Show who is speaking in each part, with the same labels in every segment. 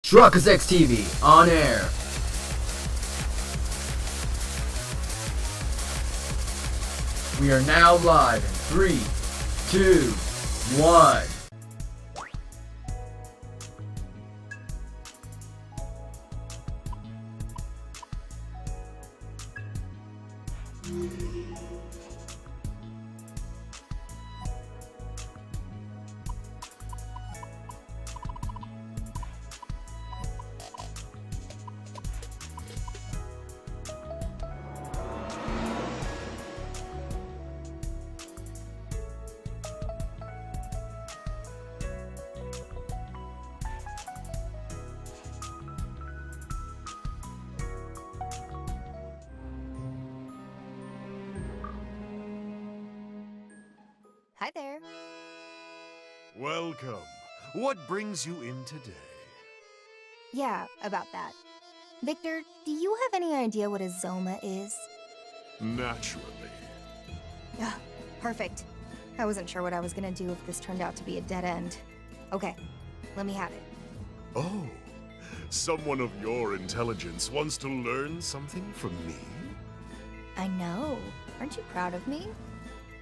Speaker 1: Truckers X TV on air. We are now live in 3, 2, 1.
Speaker 2: Hi there.
Speaker 3: Welcome. What brings you in today?
Speaker 2: Yeah, about that. Victor, do you have any idea what a Zoma is?
Speaker 3: Naturally.
Speaker 2: Ugh, perfect. I wasn't sure what I was gonna do if this turned out to be a dead end. Okay, let me have it.
Speaker 3: Oh, someone of your intelligence wants to learn something from me?
Speaker 2: I know. Aren't you proud of me?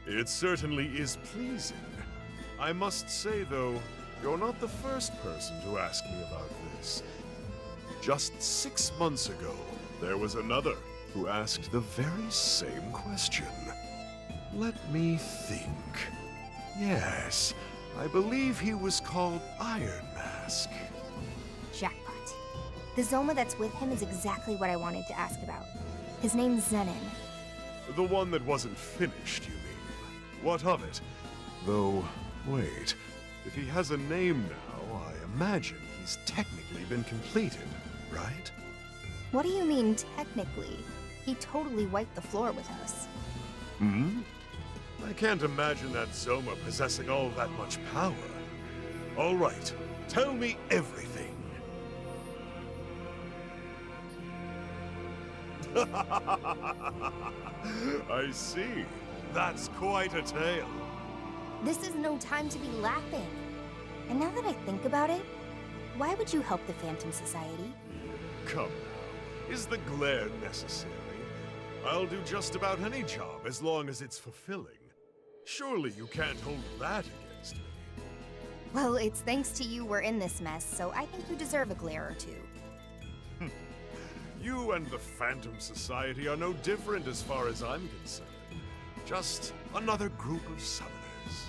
Speaker 3: It certainly is pleasing. I must say, though, you're not the first person to ask me about this. Just 6 months ago, there was another who asked the very same question. Let me think. Yes, I believe he was called Iron Mask.
Speaker 2: Jackpot. The Zoma that's with him is exactly what I wanted to ask about. His name's Zenon.
Speaker 3: The one that wasn't finished, you mean? What of it? Though, wait. If he has a name now, I imagine he's technically been completed, right?
Speaker 2: What do you mean, technically? He totally wiped the floor with us.
Speaker 3: Hmm? I can't imagine that Zoma possessing all that much power. All right, tell me everything. I see. That's quite a tale.
Speaker 2: This is no time to be laughing. And now that I think about it, why would you help the Phantom Society?
Speaker 3: Come now, is the glare necessary? I'll do just about any job as long as it's fulfilling. Surely you can't hold that against me.
Speaker 2: Well, it's thanks to you we're in this mess, so I think you deserve a glare or two.
Speaker 3: You and the Phantom Society are no different as far as I'm concerned. Just another group of summoners.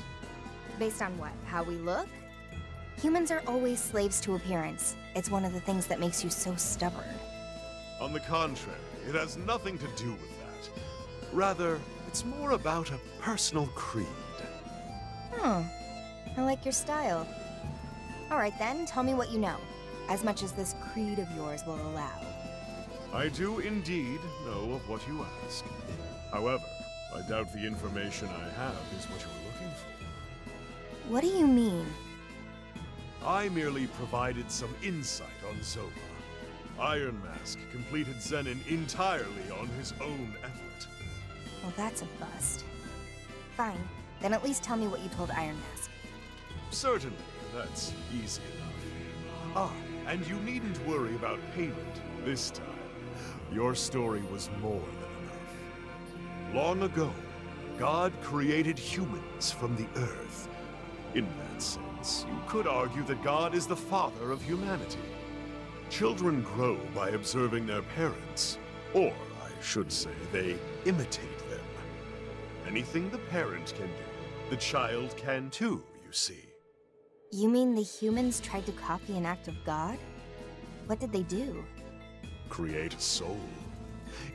Speaker 2: Based on what? How we look? Humans are always slaves to appearance. It's one of the things that makes you so stubborn.
Speaker 3: On the contrary, it has nothing to do with that. Rather, it's more about a personal creed.
Speaker 2: I like your style. Alright then, tell me what you know. As much as this creed of yours will allow.
Speaker 3: I do indeed know of what you ask. However, I doubt the information I have is what you're looking for.
Speaker 2: What do you mean?
Speaker 3: I merely provided some insight on Zoma. Iron Mask completed Zenon entirely on his own effort.
Speaker 2: Well, that's a bust. Fine, then at least tell me what you told Iron Mask.
Speaker 3: Certainly, that's easy enough. Ah, and you needn't worry about payment this time. Your story was more than enough. Long ago, God created humans from the earth. In that sense, you could argue that God is the father of humanity. Children grow by observing their parents, or I should say, they imitate them. Anything the parent can do, the child can too, you see.
Speaker 2: You mean the humans tried to copy an act of God? What did they do?
Speaker 3: Create a soul.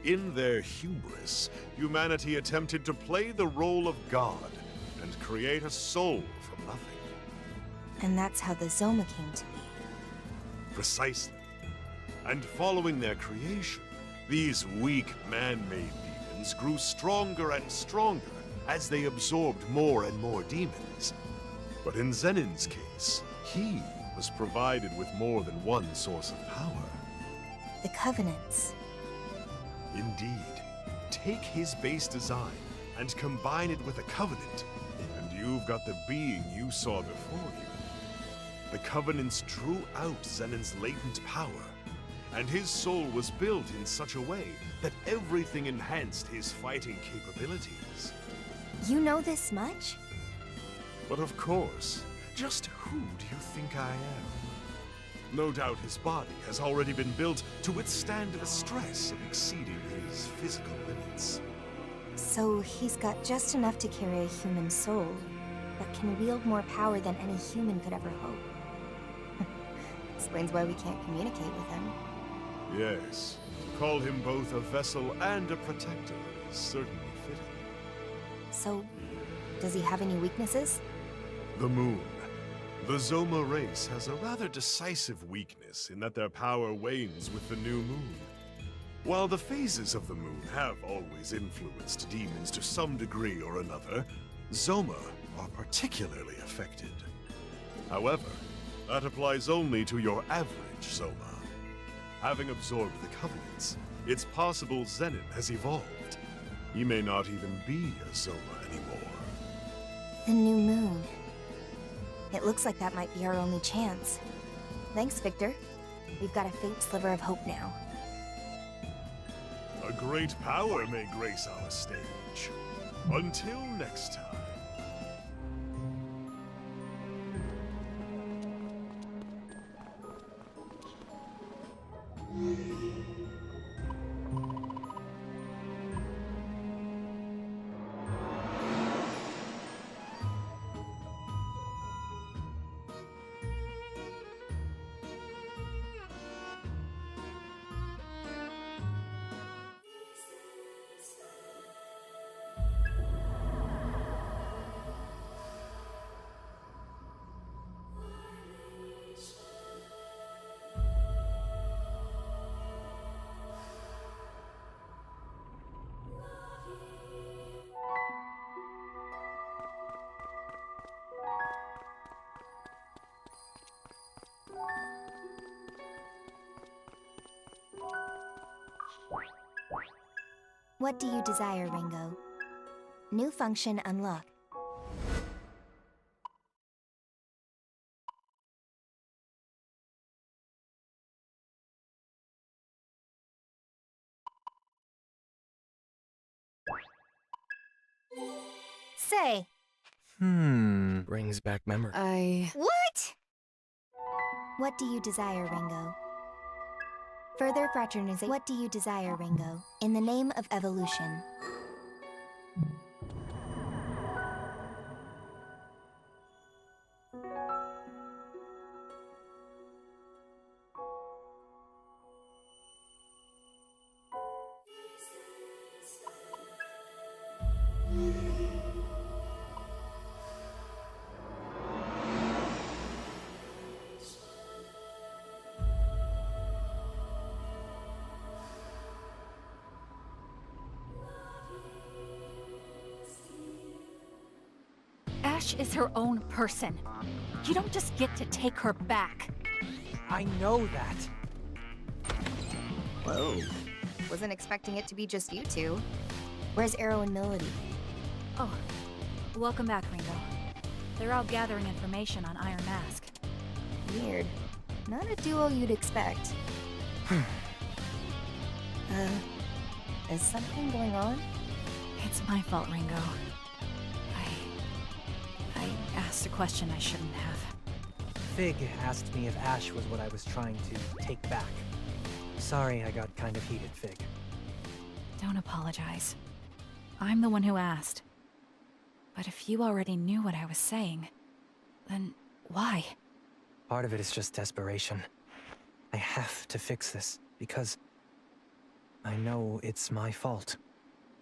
Speaker 3: In their hubris, humanity attempted to play the role of God and create a soul from nothing.
Speaker 2: And that's how the Zoma came to be.
Speaker 3: Precisely. And following their creation, these weak man-made demons grew stronger and stronger as they absorbed more and more demons. But in Zenon's case, he was provided with more than one source of power.
Speaker 2: The Covenants.
Speaker 3: Indeed. Take his base design and combine it with a Covenant, and you've got the being you saw before you. the Covenants drew out Zenon's latent power, and his soul was built in such a way that everything enhanced his fighting capabilities.
Speaker 2: You know this much?
Speaker 3: But of course, just who do you think I am? No doubt his body has already been built to withstand the stress of exceeding his physical limits.
Speaker 2: So he's got just enough to carry a human soul, but can wield more power than any human could ever hope. Explains why we can't communicate with him.
Speaker 3: Yes, to call him both a vessel and a protector is certainly fitting.
Speaker 2: So, does he have any weaknesses?
Speaker 3: The moon. The Zoma race has a rather decisive weakness in that their power wanes with the new moon. While the phases of the moon have always influenced demons to some degree or another, Zoma are particularly affected. However, that applies only to your average Zoma. Having absorbed the Covenants, it's possible Zenon has evolved. He may not even be a Zoma anymore.
Speaker 2: The new moon. It looks like that might be our only chance. Thanks, Victor. We've got a faint sliver of hope now.
Speaker 3: A great power may grace our stage. Until next time.
Speaker 2: What do you desire, Ringo? New function unlocked. Say.
Speaker 4: Brings back memory.
Speaker 2: What? What do you desire, Ringo? Further fraternization. What do you desire, Ringo? In the name of evolution.
Speaker 5: Ash is her own person. You don't just get to take her back.
Speaker 4: I know that.
Speaker 2: Whoa. Wasn't expecting it to be just you two. Where's Arrow and Melody?
Speaker 5: Oh, welcome back, Ringo. They're out gathering information on Iron Mask.
Speaker 2: Weird. Not a duo you'd expect. Is something going on?
Speaker 5: It's my fault, Ringo. I asked a question I shouldn't have.
Speaker 4: Fig asked me if Ash was what I was trying to take back. Sorry I got kind of heated, Fig.
Speaker 5: Don't apologize. I'm the one who asked. But if you already knew what I was saying, then why?
Speaker 4: Part of it is just desperation. I have to fix this, because I know it's my fault.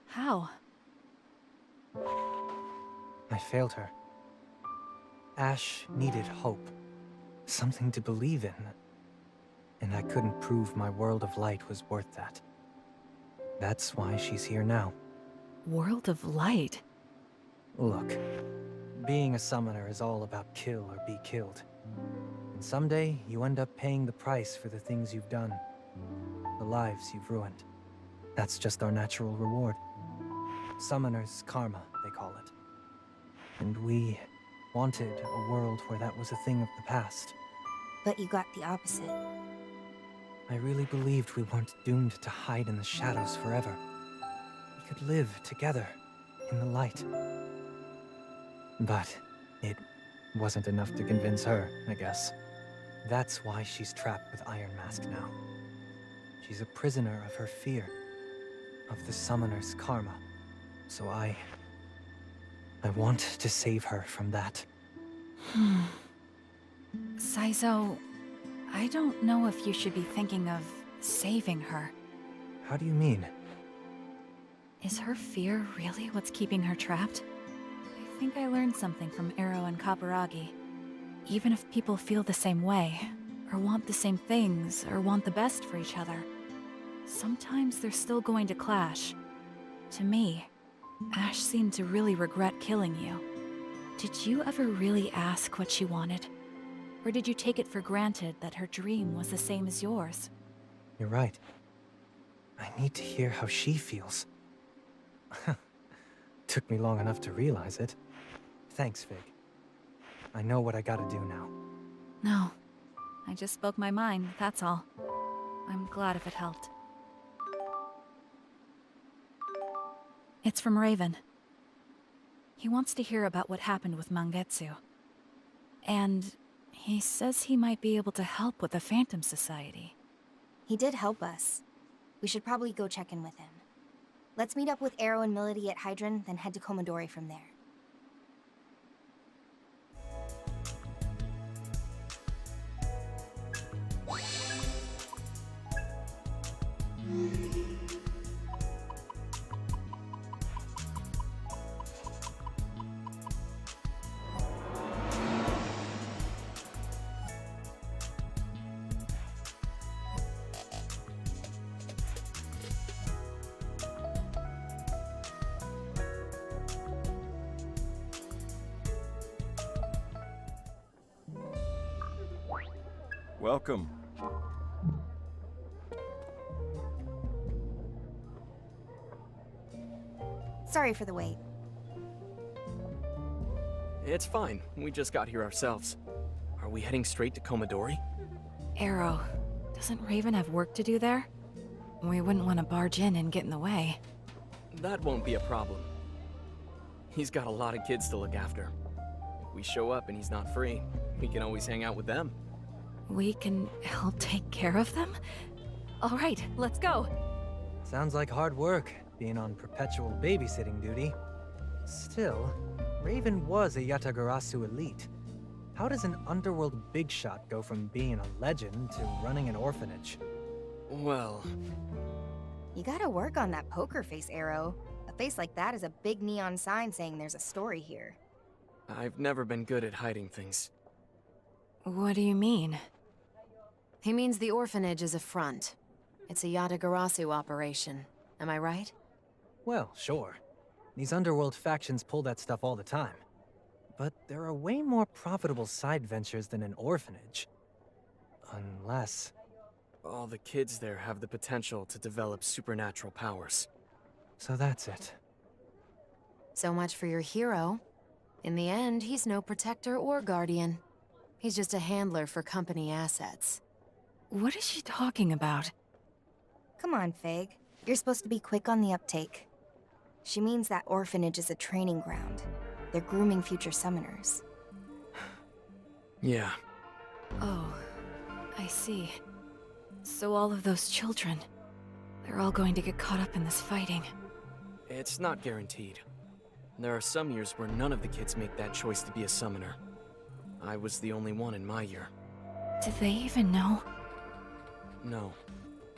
Speaker 5: How?
Speaker 4: I failed her. Ash needed hope. Something to believe in. And I couldn't prove my world of light was worth that. That's why she's here now.
Speaker 5: World of Light?
Speaker 4: Look, being a summoner is all about kill or be killed. And someday, you end up paying the price for the things you've done. The lives you've ruined. That's just our natural reward. Summoner's karma, they call it. And we wanted a world where that was a thing of the past.
Speaker 2: But you got the opposite.
Speaker 4: I really believed we weren't doomed to hide in the shadows forever. We could live together in the light. But it wasn't enough to convince her, I guess. That's why she's trapped with Iron Mask now. She's a prisoner of her fear, of the Summoner's karma. So I want to save her from that.
Speaker 5: Saizo, I don't know if you should be thinking of saving her.
Speaker 4: How do you mean?
Speaker 5: Is her fear really what's keeping her trapped? I think I learned something from Arrow and Kaburagi. Even if people feel the same way, or want the same things, or want the best for each other, sometimes they're still going to clash. To me, Ash seemed to really regret killing you. Did you ever really ask what she wanted? Or did you take it for granted that her dream was the same as yours?
Speaker 4: You're right. I need to hear how she feels. Took me long enough to realize it. Thanks, Fig. I know what I gotta do now.
Speaker 5: No. I just spoke my mind, that's all. I'm glad if it helped. It's from Raven. He wants to hear about what happened with Mangetsu. And he says he might be able to help with the Phantom Society.
Speaker 2: He did help us. We should probably go check in with him. Let's meet up with Arrow and Milady at Hydron, then head to Komodori from there.
Speaker 6: Welcome.
Speaker 2: Sorry for the wait.
Speaker 7: It's fine. We just got here ourselves. Are we heading straight to Komodori?
Speaker 5: Arrow, doesn't Raven have work to do there? We wouldn't want to barge in and get in the way.
Speaker 7: That won't be a problem. He's got a lot of kids to look after. If we show up and he's not free, we can always hang out with them.
Speaker 5: We can help take care of them? All right, let's go.
Speaker 4: Sounds like hard work, being on perpetual babysitting duty. Still, Raven was a Yatagarasu elite. How does an underworld big shot go from being a legend to running an orphanage?
Speaker 7: Well...
Speaker 2: You gotta work on that poker face, Arrow. A face like that is a big neon sign saying there's a story here.
Speaker 7: I've never been good at hiding things.
Speaker 5: What do you mean?
Speaker 8: He means the orphanage is a front. It's a Yatagarasu operation. Am I right?
Speaker 4: Well, sure. These underworld factions pull that stuff all the time. But there are way more profitable side ventures than an orphanage. Unless...
Speaker 7: All the kids there have the potential to develop supernatural powers.
Speaker 4: So that's it.
Speaker 8: So much for your hero. In the end, he's no protector or guardian. He's just a handler for company assets.
Speaker 5: What is she talking about?
Speaker 2: Come on, Fig. You're supposed to be quick on the uptake. She means that orphanage is a training ground. They're grooming future summoners.
Speaker 7: Yeah.
Speaker 5: Oh, I see. So all of those children, they're all going to get caught up in this fighting.
Speaker 7: It's not guaranteed. There are some years where none of the kids make that choice to be a summoner. I was the only one in my year.
Speaker 5: Do they even know?
Speaker 7: No.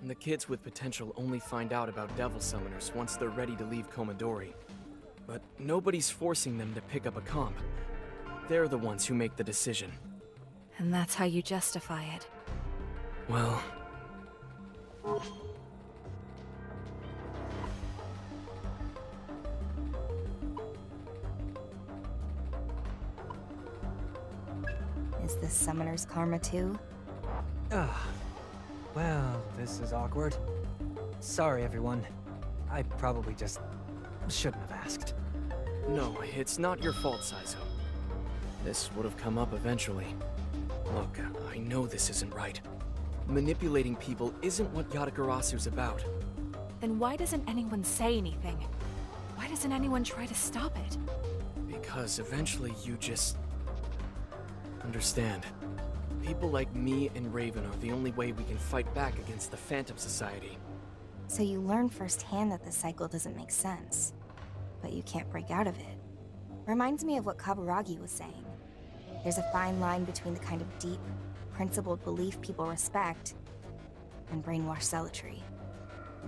Speaker 7: The kids with potential only find out about devil summoners once they're ready to leave Komodori. But nobody's forcing them to pick up a comp. They're the ones who make the decision.
Speaker 5: And that's how you justify it.
Speaker 7: Well...
Speaker 2: Is this summoner's karma too?
Speaker 4: Well, this is awkward. Sorry, everyone. I probably just shouldn't have asked.
Speaker 7: No, it's not your fault, Saizo. This would have come up eventually. Look, I know this isn't right. Manipulating people isn't what Yatagarasu's about.
Speaker 5: Then why doesn't anyone say anything? Why doesn't anyone try to stop it?
Speaker 7: Because eventually you just... understand. People like me and Raven are the only way we can fight back against the Phantom Society.
Speaker 2: So you learn firsthand that the cycle doesn't make sense, but you can't break out of it. Reminds me of what Kaburagi was saying. There's a fine line between the kind of deep, principled belief people respect and brainwashed zealotry.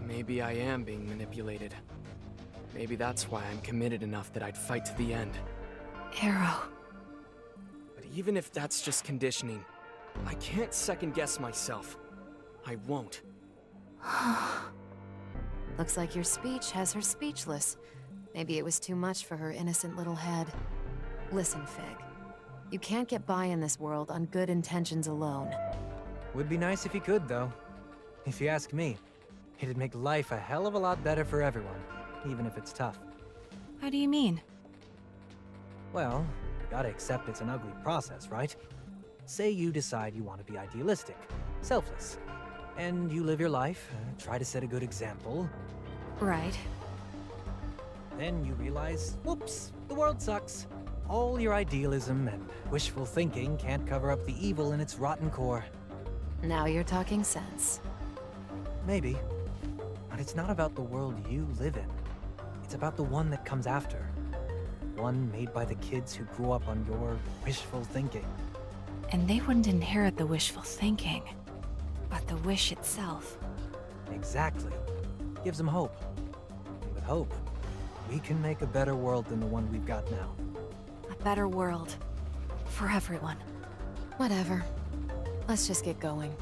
Speaker 7: Maybe I am being manipulated. Maybe that's why I'm committed enough that I'd fight to the end.
Speaker 5: Arrow.
Speaker 7: But even if that's just conditioning, I can't second-guess myself. I won't.
Speaker 8: Looks like your speech has her speechless. Maybe it was too much for her innocent little head. Listen, Fig. You can't get by in this world on good intentions alone.
Speaker 4: Would be nice if you could, though. If you ask me, it'd make life a hell of a lot better for everyone, even if it's tough.
Speaker 5: How do you mean?
Speaker 4: Well, you gotta accept it's an ugly process, right? Say you decide you want to be idealistic, selfless, and you live your life, try to set a good example.
Speaker 5: Right.
Speaker 4: Then you realize, whoops, the world sucks. All your idealism and wishful thinking can't cover up the evil in its rotten core.
Speaker 8: Now you're talking sense.
Speaker 4: Maybe. But it's not about the world you live in. It's about the one that comes after. One made by the kids who grew up on your wishful thinking.
Speaker 5: And they wouldn't inherit the wishful thinking, but the wish itself.
Speaker 4: Exactly. Gives them hope. And with hope, we can make a better world than the one we've got now.
Speaker 5: A better world. For everyone.
Speaker 8: Whatever. Let's just get going.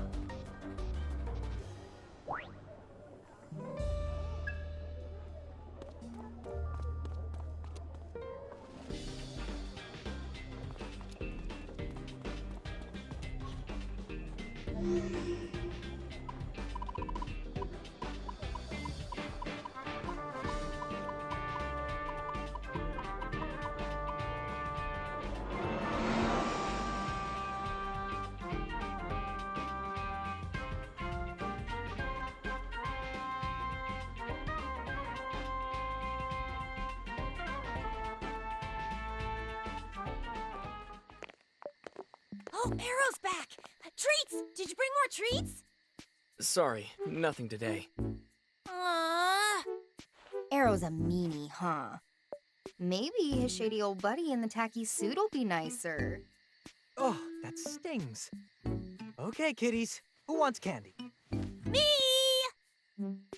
Speaker 6: Oh, Arrow's back! Treats! Did you bring more treats?
Speaker 7: Sorry, nothing today.
Speaker 6: Aww.
Speaker 2: Arrow's a meanie, huh? Maybe his shady old buddy in the tacky suit will be nicer.
Speaker 4: Oh, that stings. Okay, kiddies, who wants candy?
Speaker 6: Me!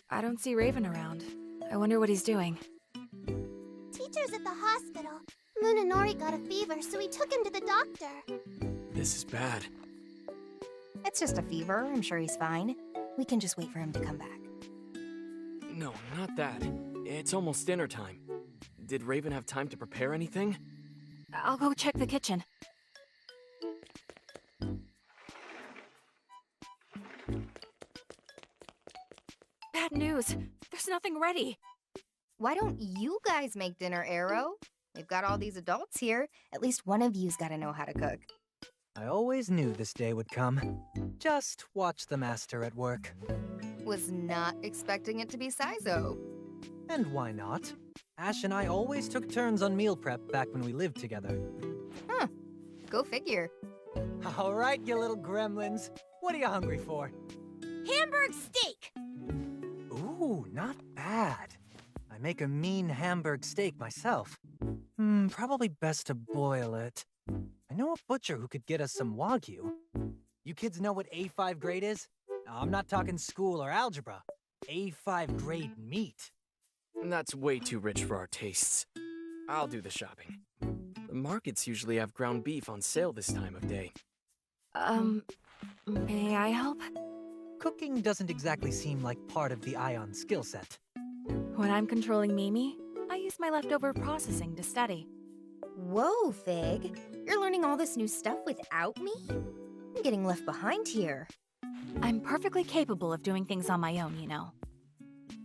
Speaker 5: I don't see Raven around. I wonder what he's doing.
Speaker 6: Teacher's at the hospital. Munenori got a fever, so we took him to the doctor.
Speaker 7: This is bad.
Speaker 2: It's just a fever. I'm sure he's fine. We can just wait for him to come back.
Speaker 7: No, not that. It's almost dinner time. Did Raven have time to prepare anything?
Speaker 5: I'll go check the kitchen. Bad news. There's nothing ready.
Speaker 2: Why don't you guys make dinner, Arrow? We've got all these adults here. At least one of you's gotta know how to cook.
Speaker 4: I always knew this day would come. Just watch the master at work.
Speaker 2: Was not expecting it to be Saizo.
Speaker 4: And why not? Ash and I always took turns on meal prep back when we lived together.
Speaker 2: Huh. Go figure.
Speaker 4: All right, you little gremlins. What are you hungry for?
Speaker 6: Hamburg steak!
Speaker 4: Ooh, not bad. I make a mean Hamburg steak myself. Probably best to boil it. I know a butcher who could get us some Wagyu. You kids know what A5 grade is? I'm not talking school or algebra. A5 grade meat.
Speaker 7: That's way too rich for our tastes. I'll do the shopping. The markets usually have ground beef on sale this time of day.
Speaker 5: May I help?
Speaker 4: Cooking doesn't exactly seem like part of the Ion skill set.
Speaker 5: When I'm controlling Mimi, I use my leftover processing to study.
Speaker 2: Whoa, Fig. You're learning all this new stuff without me? I'm getting left behind here.
Speaker 5: I'm perfectly capable of doing things on my own, you know.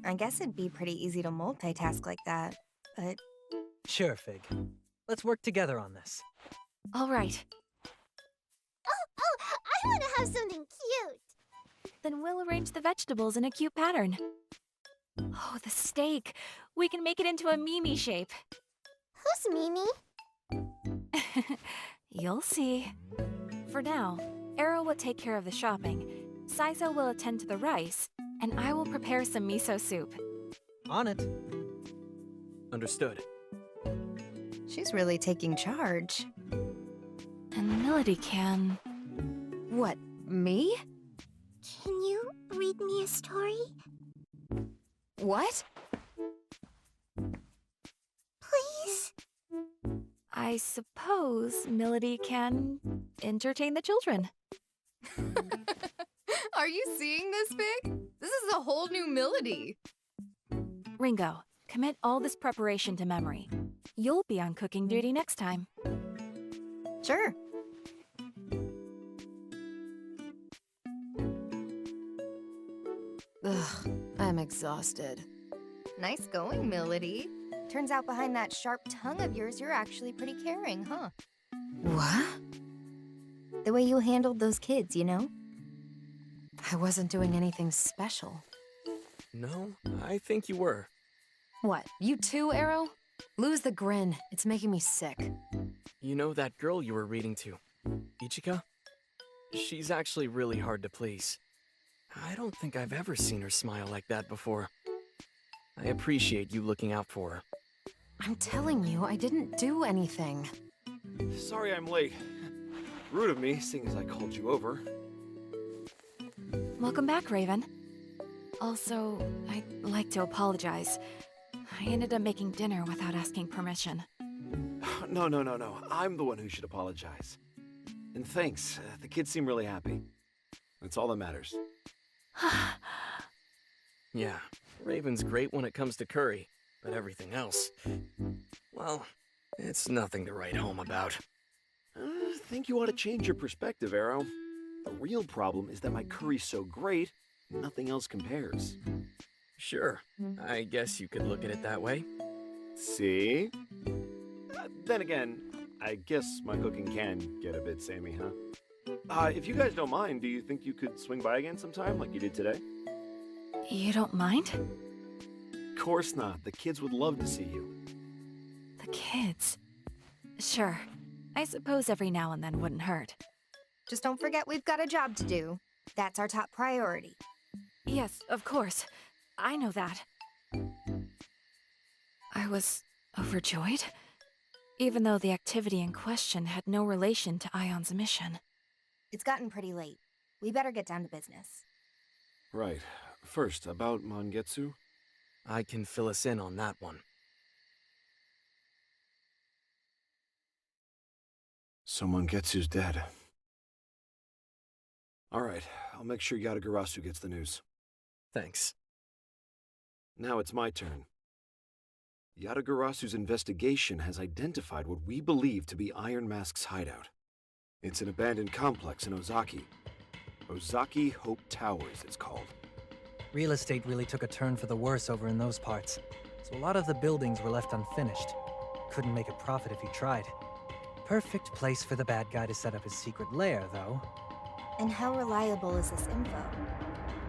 Speaker 2: I guess it'd be pretty easy to multitask like that, but...
Speaker 4: Sure, Fig. Let's work together on this.
Speaker 5: All right,
Speaker 6: Oh, I want to have something cute.
Speaker 5: then we'll arrange the vegetables in a cute pattern. Oh, the steak. We can make it into a Mimi shape.
Speaker 6: Who's Mimi?
Speaker 5: You'll see. For now, Arrow will take care of the shopping, Saizo will attend to the rice, and I will prepare some miso soup.
Speaker 4: On it.
Speaker 7: Understood.
Speaker 2: She's really taking charge.
Speaker 5: And Melody can...
Speaker 8: What, me?
Speaker 6: Can you read me a story?
Speaker 8: What?
Speaker 6: Please?
Speaker 5: I suppose Melody can entertain the children.
Speaker 9: Are you seeing this, Fig? This is a whole new Melody.
Speaker 5: Ringo, commit all this preparation to memory. You'll be on cooking duty next time.
Speaker 2: Sure.
Speaker 8: Ugh, I'm exhausted.
Speaker 9: Nice going, Melody.
Speaker 2: Turns out behind that sharp tongue of yours, you're actually pretty caring, huh?
Speaker 8: What?
Speaker 2: The way you handled those kids, you know?
Speaker 8: I wasn't doing anything special.
Speaker 7: No, I think you were.
Speaker 8: What, you too, Arrow? Lose the grin. It's making me sick.
Speaker 7: You know that girl you were reading to, Ichika? She's actually really hard to please. I don't think I've ever seen her smile like that before. I appreciate you looking out for her.
Speaker 8: I'm telling you, I didn't do anything.
Speaker 10: Sorry I'm late. Rude of me, seeing as I called you over.
Speaker 5: Welcome back, Raven. Also, I'd like to apologize. I ended up making dinner without asking permission.
Speaker 10: No. I'm the one who should apologize. And thanks. The kids seem really happy. That's all that matters.
Speaker 7: Yeah, Raven's great when it comes to curry, but everything else... well, it's nothing to write home about.
Speaker 10: I think you ought to change your perspective, Arrow. The real problem is that my curry's so great, nothing else compares.
Speaker 7: Sure, I guess you could look at it that way.
Speaker 10: See? Then again, I guess my cooking can get a bit samey, huh? If you guys don't mind, do you think you could swing by again sometime, like you did today?
Speaker 5: You don't mind?
Speaker 10: Of course not. The kids would love to see you.
Speaker 5: The kids? Sure. I suppose every now and then wouldn't hurt.
Speaker 2: Just don't forget we've got a job to do. That's our top priority.
Speaker 5: Yes, of course. I know that. I was overjoyed, even though the activity in question had no relation to Ion's mission.
Speaker 2: It's gotten pretty late. We better get down to business.
Speaker 10: Right. First, about Mangetsu.
Speaker 7: I can fill us in on that one.
Speaker 10: So Mangetsu's dead. Alright, I'll make sure Yatagarasu gets the news.
Speaker 7: Thanks.
Speaker 10: Now it's my turn. Yatagarasu's investigation has identified what we believe to be Iron Mask's hideout. It's an abandoned complex in Ozaki. Ozaki Hope Towers, it's called.
Speaker 4: Real estate really took a turn for the worse over in those parts, so a lot of the buildings were left unfinished. Couldn't make a profit if he tried. Perfect place for the bad guy to set up his secret lair, though.
Speaker 2: And how reliable is this info?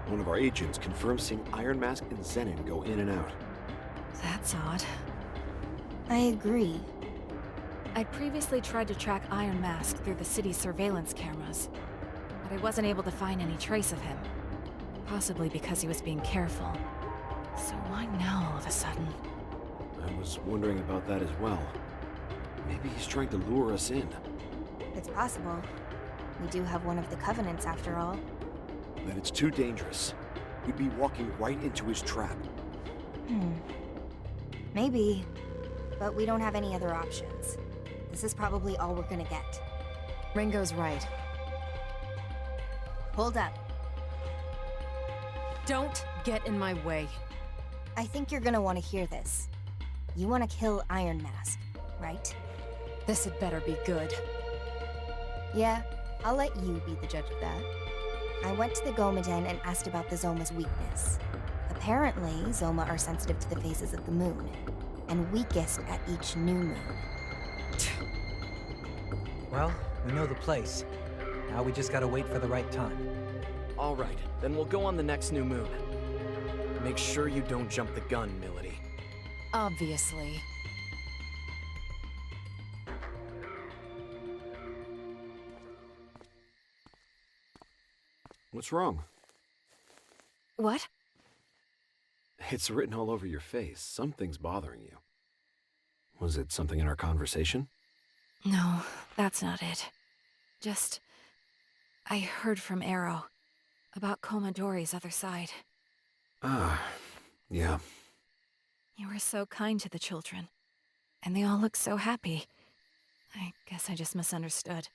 Speaker 10: One of our agents confirms seeing Iron Mask and Zenin go in and out.
Speaker 5: That's odd.
Speaker 2: I agree.
Speaker 5: I'd previously tried to track Iron Mask through the city's surveillance cameras, but I wasn't able to find any trace of him. Possibly because he was being careful. So why now all of a sudden?
Speaker 10: I was wondering about that as well. Maybe he's trying to lure us in.
Speaker 2: It's possible. We do have one of the Covenants after all.
Speaker 10: Then it's too dangerous. We'd be walking right into his trap.
Speaker 2: Maybe. But we don't have any other options. This is probably all we're gonna get.
Speaker 8: Ringo's right.
Speaker 2: Hold up.
Speaker 8: Don't get in my way.
Speaker 2: I think you're gonna want to hear this. You want to kill Iron Mask, right?
Speaker 8: This had better be good.
Speaker 2: Yeah, I'll let you be the judge of that. I went to the Gomaden and asked about the Zoma's weakness. Apparently, Zoma are sensitive to the phases of the moon, and weakest at each new moon.
Speaker 4: Well, we know the place. Now we just gotta wait for the right time.
Speaker 7: Alright, then we'll go on the next new moon. Make sure you don't jump the gun, Milady.
Speaker 8: Obviously.
Speaker 10: What's wrong?
Speaker 8: What?
Speaker 10: It's written all over your face. Something's bothering you. Was it something in our conversation?
Speaker 5: No, that's not it. Just... I heard from Arrow. About Komodori's other side.
Speaker 10: Ah, yeah.
Speaker 5: You were so kind to the children. And they all look so happy. I guess I just misunderstood.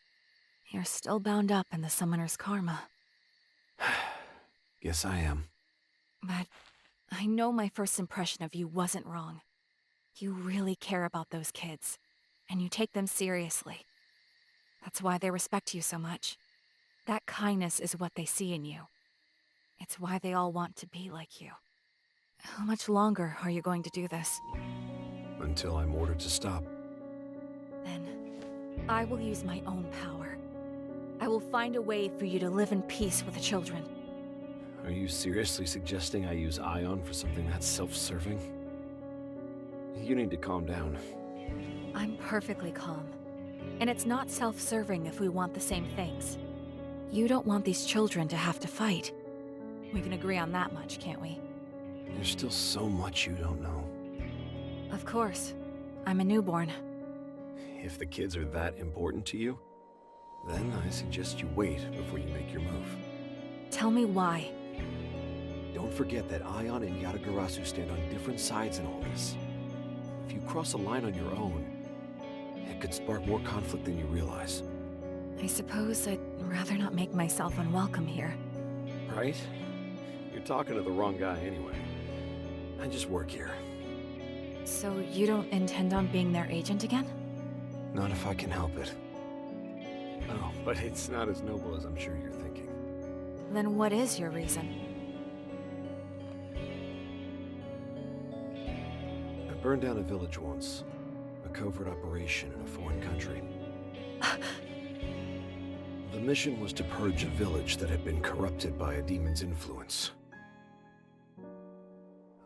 Speaker 5: You're still bound up in the Summoner's karma.
Speaker 10: Guess I am.
Speaker 5: But I know my first impression of you wasn't wrong. You really care about those kids, and you take them seriously. That's why they respect you so much. That kindness is what they see in you. It's why they all want to be like you. How much longer are you going to do this?
Speaker 10: Until I'm ordered to stop.
Speaker 5: Then, I will use my own power. I will find a way for you to live in peace with the children.
Speaker 10: Are you seriously suggesting I use Ion for something that's self-serving? You need to calm down.
Speaker 5: I'm perfectly calm. And it's not self-serving if we want the same things. You don't want these children to have to fight. We can agree on that much, can't we?
Speaker 10: There's still so much you don't know.
Speaker 5: Of course. I'm a newborn.
Speaker 10: If the kids are that important to you, then I suggest you wait before you make your move.
Speaker 5: Tell me why.
Speaker 10: Don't forget that Ion and Yatagarasu stand on different sides in all this. If you cross a line on your own, it could spark more conflict than you realize.
Speaker 5: I suppose I'd rather not make myself unwelcome here.
Speaker 10: Right? You're talking to the wrong guy anyway. I just work here.
Speaker 5: So you don't intend on being their agent again?
Speaker 10: Not if I can help it. Oh, but it's not as noble as I'm sure you're thinking.
Speaker 5: Then what is your reason?
Speaker 10: I burned down a village once. A covert operation in a foreign country. The mission was to purge a village that had been corrupted by a demon's influence.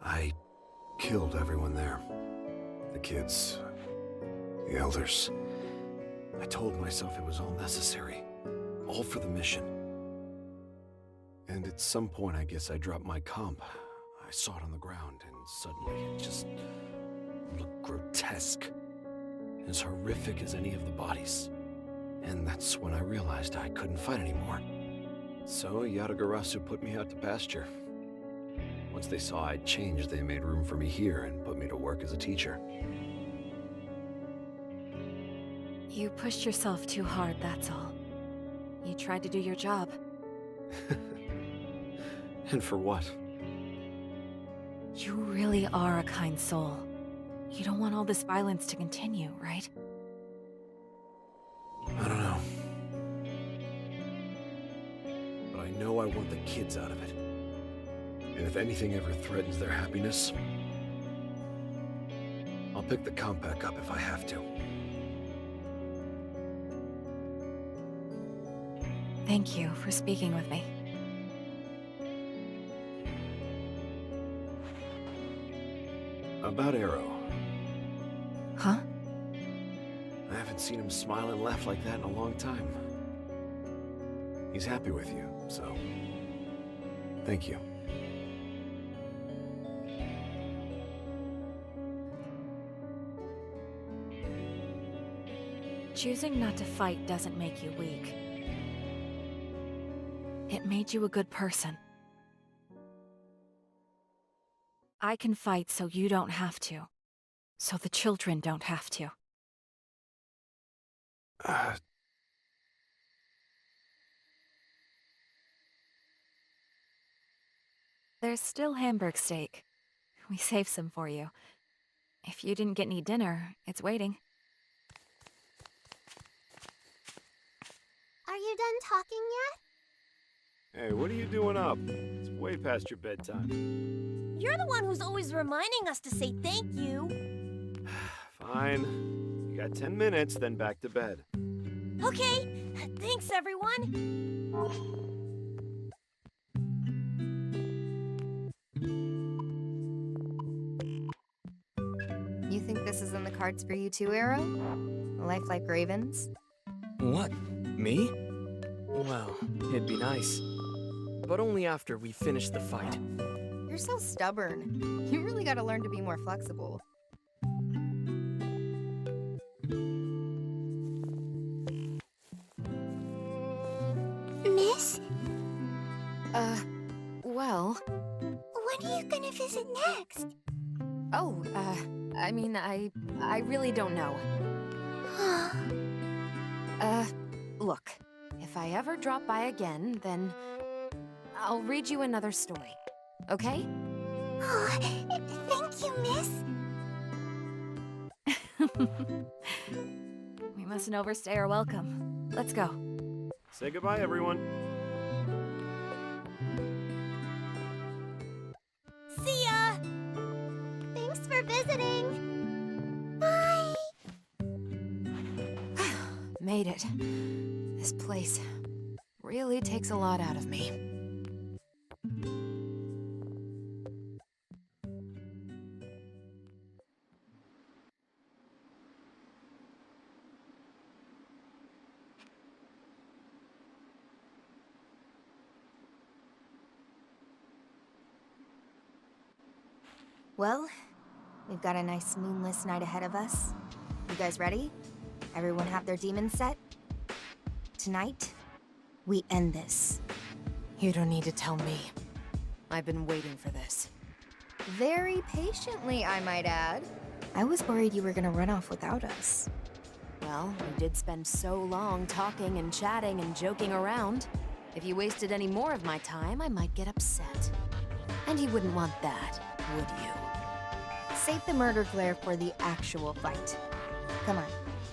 Speaker 10: I killed everyone there. The kids, the elders. I told myself it was all necessary, all for the mission. And at some point, I guess I dropped my comp. I saw it on the ground, and suddenly it just looked grotesque. As horrific as any of the bodies. And that's when I realized I couldn't fight anymore. So Yatagarasu put me out to pasture. Once they saw I'd changed, they made room for me here and put me to work as a teacher.
Speaker 5: You pushed yourself too hard, that's all. You tried to do your job.
Speaker 10: And for what?
Speaker 5: You really are a kind soul. You don't want all this violence to continue, right?
Speaker 10: I don't know. But I know I want the kids out of it. And if anything ever threatens their happiness, I'll pick the comp back up if I have to.
Speaker 5: Thank you for speaking with me.
Speaker 10: About Arrow.
Speaker 5: Huh?
Speaker 10: I haven't seen him smile and laugh like that in a long time. He's happy with you, so... thank you.
Speaker 5: Choosing not to fight doesn't make you weak. It made you a good person. I can fight so you don't have to. So the children don't have to. There's still Hamburg steak. We saved some for you. If you didn't get any dinner, it's waiting.
Speaker 6: Are you done talking yet?
Speaker 10: Hey, what are you doing up? It's way past your bedtime.
Speaker 6: You're the one who's always reminding us to say thank you.
Speaker 10: Fine. You got 10 minutes, then back to bed.
Speaker 2: Okay, thanks everyone. You think this is in the cards for you too, Arrow? A life like Raven's?
Speaker 7: What? Me? Well, it'd be nice. But only after we finish the fight.
Speaker 2: You're so stubborn. You really gotta learn to be more flexible.
Speaker 6: Miss?
Speaker 8: Well...
Speaker 6: When are you gonna visit next?
Speaker 8: Oh, I mean, I really don't know. Look, if I ever drop by again, then I'll read you another story, okay?
Speaker 6: Oh, thank you, Miss.
Speaker 5: We mustn't overstay our welcome. Let's go.
Speaker 7: Say goodbye, everyone.
Speaker 6: See ya! Thanks for visiting. Bye!
Speaker 8: Made it. This place really takes a lot out of me.
Speaker 2: Well, we've got a nice moonless night ahead of us. You guys ready? Everyone have their demons set? Tonight, we end this.
Speaker 8: You don't need to tell me. I've been waiting for this.
Speaker 2: Very patiently, I might add. I was worried you were gonna run off without us.
Speaker 8: Well, we did spend so long talking and chatting and joking around. If you wasted any more of my time, I might get upset. And you wouldn't want that, would you?
Speaker 2: Save the murder glare for the actual fight. Come on,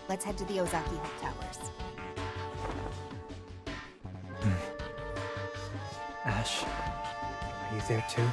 Speaker 2: let's head to the Ozaki Hope Towers.
Speaker 4: Ash, are you there too?